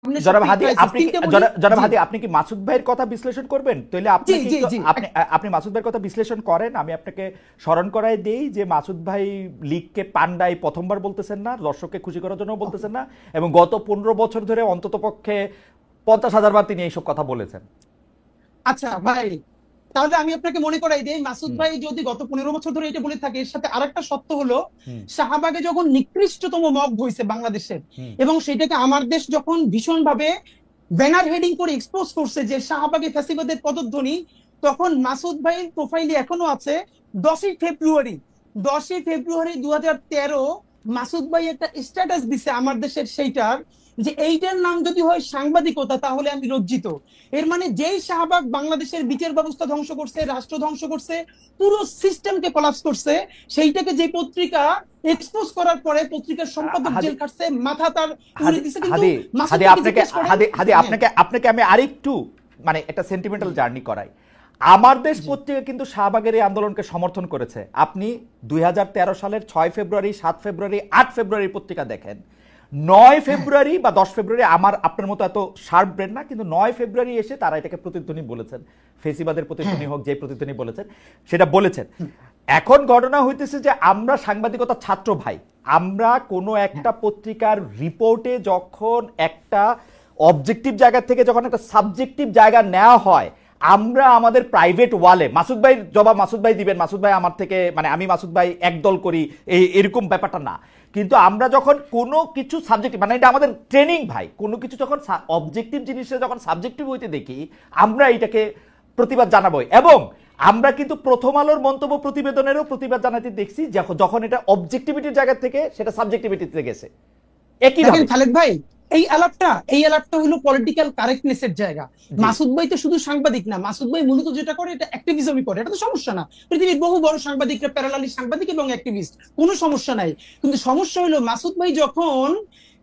জনাব হাদি, আপনি কি মাসুদ ভাইয়ের কথা বিশ্লেষণ করবেন? তাহলে আপনি মাসুদ ভাইয়ের কথা বিশ্লেষণ করেন। আমি আপনাকে স্মরণ করাই দেই যে মাসুদ ভাই লীগকে পান্ডাই প্রথমবার বলতেছেন না, দর্শককে খুশি করার জন্য বলতেছেন না, এবং গত 15 বছর ধরে অন্তত পক্ষে 50,000 বার তিনি এইসব কথা বলেছেন। আচ্ছা ভাই, তাহলে আমি আপনাকে মনে করাই দিই, মাসুদ ভাই যদি গত 15 বছর ধরে এটা বলে থাকে, এর সাথে আরেকটা সত্য হলো, শাহবাগে যখন নিকৃষ্টতম মব হয়েছে বাংলাদেশের, এবং সেটাকে আমার দেশ যখন ভীষণ ভাবে ব্যানার হেডিং করে এক্সপোজ করছে যে শাহবাগে ফ্যাসিবাদের পদধ্বনি, তখন মাসুদ ভাইয়ের প্রোফাইলে এখনো আছে 10ই ফেব্রুয়ারি 2013 মাসুদ ভাই একটা স্ট্যাটাস দিছে আমার দেশের, সেইটার যে এইটার নাম যদি হয় সাংবাদিকতা তাহলে আমি লজ্জিত। এর মানে যেই শাহবাগ বাংলাদেশের বিচার ব্যবস্থা ধ্বংস করছে, রাষ্ট্র ধ্বংস করছে, পুরো সিস্টেমকে কোলাপস করছে, সেইটাকে যে পত্রিকা এক্সপোজ করার পরে পত্রিকার সম্পাদক জেল খাটছে, মাথা তার উড়ে দিছে। কিন্তু আপনাকে আমি আরেকটু মানে একটা সেন্টিমেন্টাল জার্নি করাই। আমার দেশ পত্রিকা কিন্তু শাহবাগের এই আন্দোলনকে সমর্থন করেছে। আপনি 2013 সালের 6 ফেব্রুয়ারি, 7 ফেব্রুয়ারি, 8 ফেব্রুয়ারি পত্রিকা দেখেন। 9 ফেব্রুয়ারি বা 10 ফেব্রুয়ারি, আমার আপনার মতো এত শার্প ব্রেন না, কিন্তু 9 ফেব্রুয়ারি এসে তারা এটাকে প্রতিধ্বনি বলেছেন, ফেসিবাদের প্রতিধ্বনি হোক, যে প্রতিধ্বনি বলেছেন সেটা বলেছেন। এখন ঘটনা হইতেছে যে আমরা সাংবাদিকতা ছাত্র ভাই, আমরা কোনো একটা পত্রিকার রিপোর্টে যখন একটা অবজেক্টিভ জায়গা থেকে যখন একটা সাবজেক্টিভ জায়গা নেওয়া হয়, আমরা আমাদের প্রাইভেট ওয়ালে মাসুদ ভাই জবাব মাসুদ ভাই দিবেন, মাসুদ ভাই আমার থেকে মানে আমি মাসুদ ভাই একদল করি এরকম ব্যাপারটা না, কিন্তু আমরা যখন কোনো কিছু সাবজেক্টিভ, মানে এটা আমাদের ট্রেনিং ভাই, কোনো কিছু যখন অবজেক্টিভ জিনিসটা যখন সাবজেক্টিভ হইতে দেখি আমরা এটাকে প্রতিবাদ জানাবো। এবং আমরা কিন্তু প্রথম আলোর মন্তব্য প্রতিবেদনেরও প্রতিবাদ জানাতে দেখছি যখন এটা অবজেক্টিভিটির জায়গা থেকে সেটা সাবজেক্টিভিটিতে গেছে। একই খালেদ ভাই, এই আলাপটা হলো পলিটিক্যাল কারেক্টনেসের জায়গা। মাসুদ ভাই তো শুধু সাংবাদিক না, মাসুদ ভাই মূলত যেটা করে এটা অ্যাক্টিভিজমই করে, এটা তো সমস্যা না। পৃথিবীর বহু বড় সাংবাদিকরা প্যারালালি সাংবাদিক এবং অ্যাক্টিভিস্ট, কোনো সমস্যা নাই। কিন্তু সমস্যা হলো মাসুদ ভাই যখন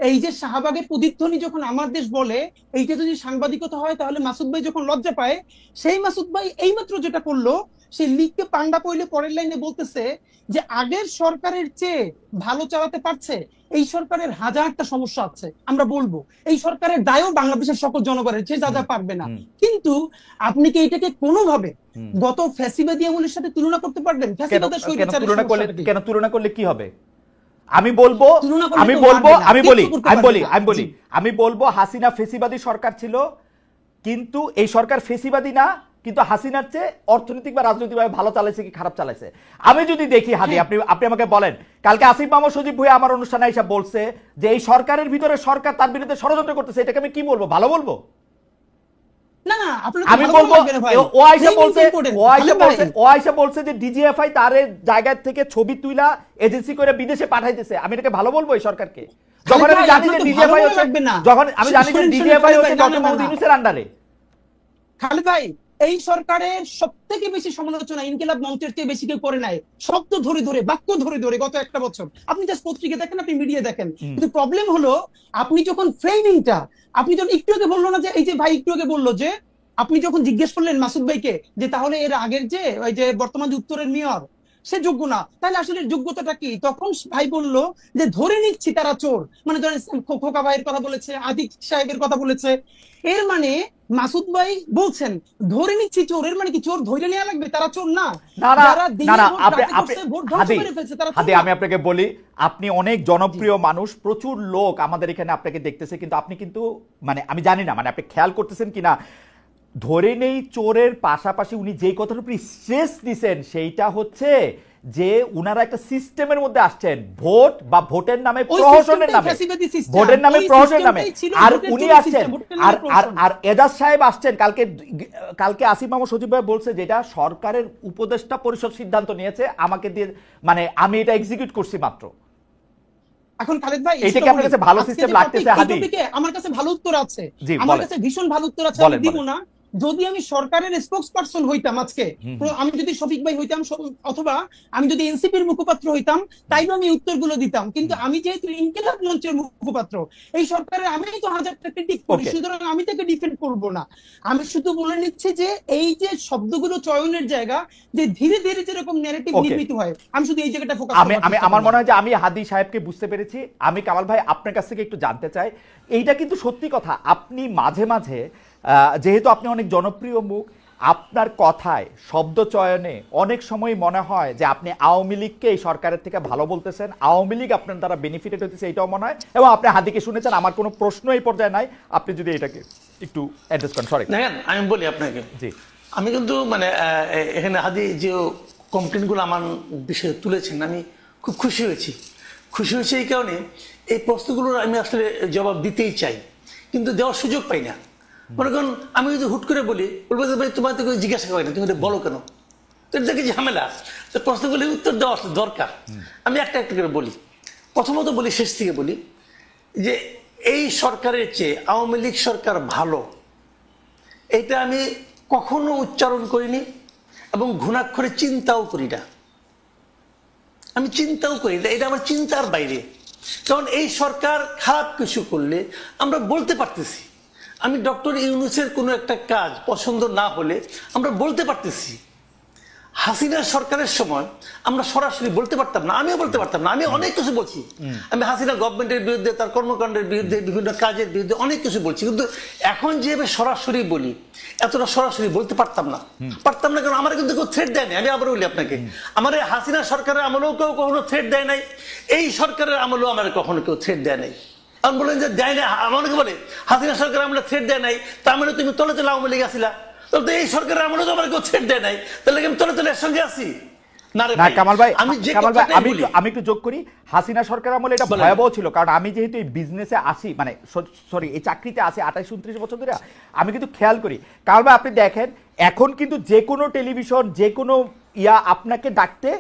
এই যে শাহবাগের প্রতিধ্বনি যখন আমার দেশ বলে, এইটা যদি সাংবাদিকতা হয় তাহলে মাসুদ ভাই যখন লজ্জা পায়, সেই মাসুদ ভাই এইমাত্র যেটা করলো, সেই লিগকে পান্ডা পইলে পরের লাইনে বলতেছে যে আগের সরকারের চেয়ে ভালো চালাতে পারছে, এই সরকারের হাজারটা সমস্যা আছে আমরা বলবো, এই সরকারের দায়ও বাংলাদেশের সকল জনগণের, যে যা যা পারবে না। কিন্তু আপনি কি এটাকে কোনোভাবে গত ফ্যাসিবাদী আমলের সাথে তুলনা করতে পারবেন? কেন তুলনা করলে কি হবে? আমি বলবো হাসিনা ফেসিবাদী সরকার ছিল, কিন্তু এই সরকার ফেসিবাদী না, কিন্তু হাসিনার চেয়ে অর্থনৈতিক বা রাজনৈতিকভাবে ভালো চালাইছে কি খারাপ চালাইছে। আমি যদি দেখি হাদি, আপনি আমাকে বলেন, কালকে আসিফ মাহমুদ সজীব ভুঁইয়া আমার অনুষ্ঠানে এসে বলছে যে এই সরকারের ভিতরে সরকার তার বিরুদ্ধে ষড়যন্ত্র করতেছে, এটাকে আমি কি বলবো? ভালো বলবো? আমি বলবো ও আইসা বলছে যে ডিজিএফআই তার জায়গা থেকে ছবি তুইলা এজেন্সি করে বিদেশে পাঠাইতেছে, আমি এটাকে ভালো বলবো এই সরকারকে? যখন আমি জানি যে ডিজিএফআই হচ্ছে ডক্টর মোহাম্মদ ইউনূসের আন্ডারে। খালেদ ভাই, এই সরকারের সবথেকে বেশি সমালোচনা ইনকিলাব মঞ্চের চেয়ে বেশি কেউ করে নাই, শব্দ ধরে ধরে, বাক্য ধরে ধরে গত একটা বছর। আপনি জাস্ট পত্রিকা দেখেন, আপনি মিডিয়া দেখেন, কিন্তু প্রবলেম হলো আপনি যখন ফ্রেমিংটা, আপনি যখন একটু আগে বললো না যে এই যে ভাই একটু আগে বললো যে আপনি যখন জিজ্ঞেস করলেন মাসুদ ভাইকে যে তাহলে এর আগের যে ওই যে বর্তমান যে উত্তরের মেয়র সে যোগ্য না, তাহলে আসলে যোগ্যতাটা কি? তখন ভাই বললো যে ধরে নিচ্ছি তারা চোর, মানে ধরেন খোকা ভাইয়ের কথা বলেছে, আদিক সাহেবের কথা বলেছে, এর মানে মাসুদ ভাই বলছেন ধরে নিচ্ছি চোর, এর মানে কি চোর ধরে নেওয়া লাগবে? তারা চোর না। আমি আপনাকে বলি, আপনি অনেক জনপ্রিয় মানুষ, প্রচুর লোক আমাদের এখানে আপনাকে দেখতেছে, কিন্তু আপনি কিন্তু মানে আমি জানি না মানে আপনি খেয়াল করতেছেন কিনা, ধরে নেই চোরের পাশাপাশি উনি যেই কথার উপর স্ট্রেস দিচ্ছেন সেইটা হচ্ছে যে উনারা একটা সিস্টেমের মধ্যে আসছেন, ভোট বা ভোটের নামে প্রহসনের নামে, ভোটের নামে প্রহসনের নামে, আর উনি আসছেন আর এজাজ সাহেব আসছেন। কালকে আসিফ মাহমুদ সজীব ভাই বলছে যেটা সরকারের উপদেষ্টা পরিষদ সিদ্ধান্ত নিয়েছে আমাকে দিয়ে, মানে আমি এটা এক্সিকিউট করছি মাত্র। এখন খালেদ ভাই, এটা কি আপনার কাছে ভালো সিস্টেম লাগতেছে? হাদি, আমার কাছে ভালো উত্তর আছে, আমার কাছে ভীষণ ভালো উত্তর আছে, আমি দিব না। যদি আমি সরকারের স্পোক্স পারসন হইতাম আজকে, আমি যদি শফিক ভাই হইতাম, অথবা আমি যদি এনসিপির মুখপাত্র হইতাম, তাইলে আমি উত্তরগুলো দিতাম। কিন্তু আমি যেহেতু ইনকিলাব মঞ্চের মুখপাত্র, এই সরকারের আমি তো হাজারটা ক্রিটিক করি, সুতরাং আমি তাকে ডিফেন্ড করব না। আমি শুধু বলে নিচ্ছি যে এই যে শব্দগুলো চয়নের জায়গা, যে ধীরে ধীরে যেরকম ন্যারেটিভ নির্মিত হয়, আমি শুধু এই জায়গাটা ফোকাস আমি আমার মনে হয় যে আমি হাদি সাহেবকে বুঝতে পেরেছি। আমি কামাল ভাই আপনার কাছ থেকে একটু জানতে চাই, এইটা কিন্তু সত্যি কথা, আপনি মাঝে মাঝে যেহেতু আপনি অনেক জনপ্রিয় মুখ, আপনার কথায় শব্দ চয়নে অনেক সময় মনে হয় যে আপনি আওয়ামী লীগকে এই সরকারের থেকে ভালো বলতেছেন, আওয়ামী লীগ আপনার দ্বারা বেনিফিটেড হতেছে, এটাও মনে হয়। এবং আপনি হাদিকে শুনেছেন, আমার কোনো প্রশ্ন এই পর্যায়ে নাই, আপনি যদি এটাকে একটু অ্যাড্রেস করেন। সরি, দেখেন আমি বলি আপনাকে, জি, আমি কিন্তু মানে এখানে হাদি যে কমপ্লেনগুলো আমার বিষয়ে তুলেছেন, আমি খুব খুশি হয়েছি। খুশি হয়েছে এই কারণে, এই প্রশ্নগুলোর আমি আসলে জবাব দিতেই চাই, কিন্তু দেওয়ার সুযোগ পাই না। মনে করুন আমি যদি হুট করে বলি, বলবো যে ভাই তোমার তো কেউ জিজ্ঞাসা করে না, তুমি এটা বলো কেন? তো এটা কি ঝামেলা? তো প্রশ্নগুলির উত্তর দেওয়া দরকার। আমি একটা একটা করে বলি। প্রথমত বলি, শেষ থেকে বলি, যে এই সরকারের চেয়ে আওয়ামী লীগ সরকার ভালো, এটা আমি কখনো উচ্চারণ করিনি এবং ঘুণাক্ষরে চিন্তাও করি না। আমি চিন্তাও করি না, এটা আমার চিন্তার বাইরে। কারণ এই সরকার খারাপ কিছু করলে আমরা বলতে পারতেছি। আমি ডক্টর ইউনূসের কোনো একটা কাজ পছন্দ না হলে আমরা বলতে পারতেছি। হাসিনা সরকারের সময় আমরা সরাসরি বলতে পারতাম না, আমিও বলতে পারতাম না। আমি অনেক কিছু বলছি, আমি হাসিনা গভর্নমেন্টের বিরুদ্ধে, তার কর্মকাণ্ডের বিরুদ্ধে, বিভিন্ন কাজের বিরুদ্ধে অনেক কিছু বলছি, কিন্তু এখন যেভাবে সরাসরি বলি, এতটা সরাসরি বলতে পারতাম না। কারণ আমার কিন্তু কেউ থ্রেট দেয় নাই। আমি আবার বলি আপনাকে, আমার হাসিনা সরকারের আমলেও কেউ কখনো থ্রেট দেয় নাই, এই সরকারের আমলেও আমার কখনো কেউ থ্রেট দেয় নাই। আমি বলেন যে দেয় না, অনেকে বলে হাসিনা সরকার আমলে থ্রেট দেয় নাই, তার মানে তুমি তলে তলে আওয়ামী লীগ আসিলা, তাহলে এই সরকারের আমলে তো আমার কেউ থ্রেট দেয় নাই, তাহলে আমি তলে তলে এর সঙ্গে আছি না? কামাল ভাই, আমি একটু যোগ করি, হাসিনা সরকার আমলে এটা ভয়াবহ ছিল, কারণ আমি যেহেতু এই বিজনেসে আসি, মানে সরি এই চাকরিতে আসি 28-29 বছর ধরে, আমি কিন্তু খেয়াল করি। কামাল ভাই আপনি দেখেন, এখন কিন্তু যে কোনো টেলিভিশন, যে কোনো আপনাকে ডাকতে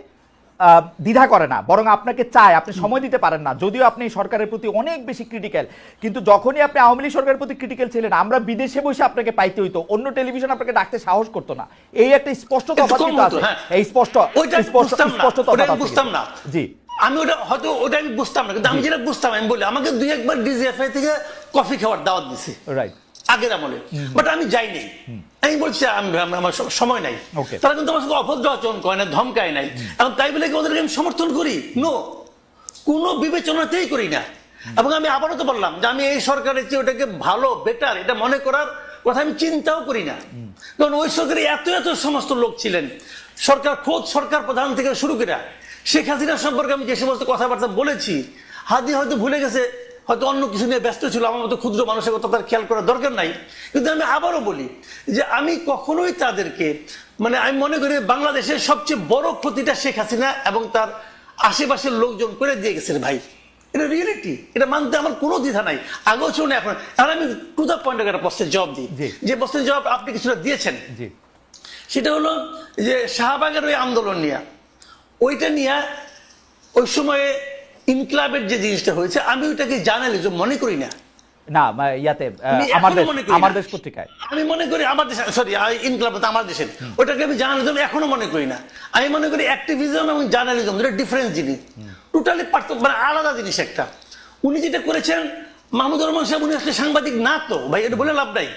দ্বিধা করে না, বরং আপনাকে চায়, আপনি সময় দিতে পারেন না, যদিও আপনি সরকারের প্রতি অনেক বেশি ক্রিটিক্যাল। কিন্তু যখনই আপনি আওয়ামী লীগ সরকারের প্রতি ক্রিটিক্যাল ছিলেন, আমরা বিদেশে বসে আপনাকে পাইতে হইতো, অন্য টেলিভিশন আপনাকে ডাকতে সাহস করতো না। এই একটা স্পষ্ট তফাৎ কিন্তু আছে, এই স্পষ্ট তফাৎ বুঝতাম না। জি, আমি ওটা হয়তো ওটা আমি বুঝতাম না, কিন্তু আমি যেটা বুঝতাম, আমি বলি আমাকে 2-1 বার ডিজিএফআই থেকে কফি খাওয়ার দাওয়াত দিছে, রাইট, আগের আমলে, বাট আমি যাইনি। আমি বলছি আমার সময় নাই। তারা কিন্তু আমার সঙ্গে অভদ্র আচরণ করে না, ধমকায় নাই, এবং তাই বলে ওদেরকে আমি সমর্থন করি? নো, কোনো বিবেচনাতেই করি না। এবং আমি আবারও তো বললাম যে আমি এই সরকারের চেয়ে ওটাকে ভালো, বেটার, এটা মনে করার কথা আমি চিন্তাও করি না। কারণ ওই সরকারে এত এত সমস্ত লোক ছিলেন, সরকার খোদ সরকার প্রধান থেকে শুরু করে শেখ হাসিনা সম্পর্কে আমি যে সমস্ত কথাবার্তা বলেছি, হাদি হয়তো ভুলে গেছে, হয়তো অন্য কিছু নিয়ে ব্যস্ত ছিল, আমার মতো ক্ষুদ্র মানুষের কথা তার খেয়াল করার দরকার নাই। কিন্তু আমি আবারও বলি যে আমি কখনোই তাদেরকে, মানে আমি মনে করি বাংলাদেশের সবচেয়ে বড় ক্ষতিটা শেখ হাসিনা এবং তার আশেপাশের লোকজন করে দিয়ে গেছেন ভাই। এটা রিয়েলিটি, এটা মানতে আমার কোনো দ্বিধা নাই, আগেও ছিল না, এখন। আর আমি টু দ্য পয়েন্ট একটা প্রশ্নের জবাব দিই, যে প্রশ্নের জবাব আপনি কিছুটা দিয়েছেন, সেটা হলো যে শাহবাগের ওই আন্দোলন নিয়ে, ওইটা নিয়ে ওই সময়ে ইনকিলাবের যে জিনিসটা হয়েছে, আমি ওইটাকে জার্নালিজম মনে করি না। না, ইয়াতে আমার দেশ পত্রিকায় আমি মনে করি, আমার দেশ, সরি, ইনকিলাব আমার দেশের, ওটাকে আমি জার্নালিজম এখনো মনে করি না। আমি মনে করি অ্যাক্টিভিজম এবং জার্নালিজম দুটো ডিফারেন্ট জিনিস, টোটালি পার্থক্য, মানে আলাদা জিনিস একটা। উনি যেটা করেছেন, মাহমুদুর রহমান সাহেব, উনি আসলে সাংবাদিক না তো ভাই, এটা বলে লাভ নাই।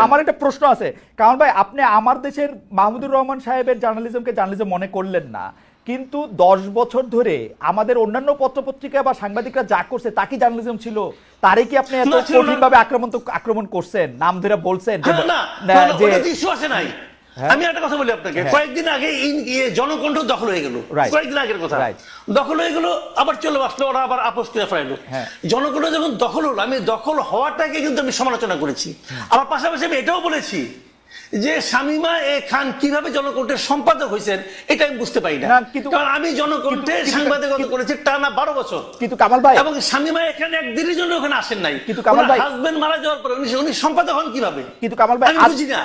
আমার একটা প্রশ্ন আছে, কারণ ভাই আপনি আমার দেশের মাহমুদুর রহমান সাহেবের জার্নালিজমকে জার্নালিজম মনে করলেন না, কিন্তু 10 বছর ধরে আমাদের অন্যান্য পত্রপত্রিকা বা সাংবাদিকরা যা করছে তা কি জার্নালিজম ছিল? তারে কি আপনি এত কঠিনভাবে আক্রমণ করছেন, নাম ধরে বলছেন? আমি একটা কথা বলি আপনাকে, কয়েকদিন আগে জনকণ্ঠ দখল হয়ে গেল, কয়েকদিন আগের কথা, দখল হয়ে গেল, আবার চলে আসলো, ওরা আবার আপোষ করে ফেরাইলো। জনকণ্ঠ যখন দখল হলো, আমি দখল হওয়াটাকে কিন্তু আমি সমালোচনা করেছি। আবার পাশাপাশি আমি এটাও বলেছি যে শামীমা খান কিভাবে জনকণ্ঠের সম্পাদক হয়েছেন এটা আমি বুঝতে পারি না, কারণ আমি জনকণ্ঠে সাংবাদিকতা করেছি টানা 12 বছর। কিন্তু কামাল ভাই, এবং শামীমা এখানে একদিনের জন্য ওখানে আসেন নাই, কিন্তু কামাল ভাই হাজবেন্ড মারা যাওয়ার পরে উনি সম্পাদক হন কিভাবে? কিন্তু কামাল ভাই, আমি বুঝি না,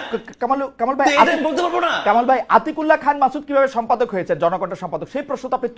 কামাল ভাই এটা বলতে পারবো না। কামাল ভাই, আতিকুল্লাহ খান মাসুদ কিভাবে সম্পাদক হয়েছে, জনকণ্ঠের সম্পাদক, সেই প্রশ্ন তো আপনি